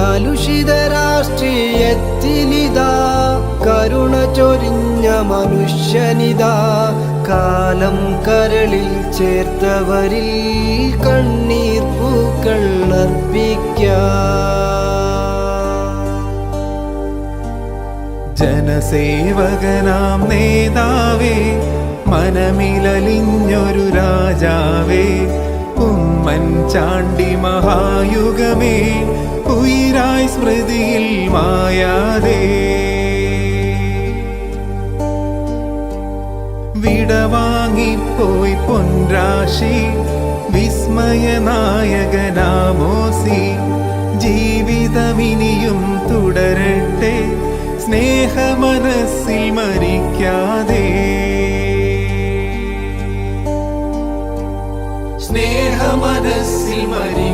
കലുഷിത രാഷ്ട്രീയത്തിലിതാ കരുണ ചൊരിഞ്ഞ മനുഷ്യനിതാ കാലം കരളിൽ ചേർത്തവരിൽ കണ്ണീർ പൂക്കൾ അർപ്പിക്കാം. ജനസേവകനാം നേതാവേ, മനമിലലിഞ്ഞൊരു രാജാവേ, ഉമ്മൻചാണ്ടി മഹായുഗമേ, ഉയിരായി സ്മൃതിയിൽ മായാതെ. വിടവാങ്ങിപ്പോയി പൊൻരാശി വിസ്മയനായകനാമോസി, ജീവിതമിനിയും തുടരട്ടെ സ്നേഹമനസ്സിൽ മരിക്കാതെ. സ്നേഹമനസ്സിൽ മരി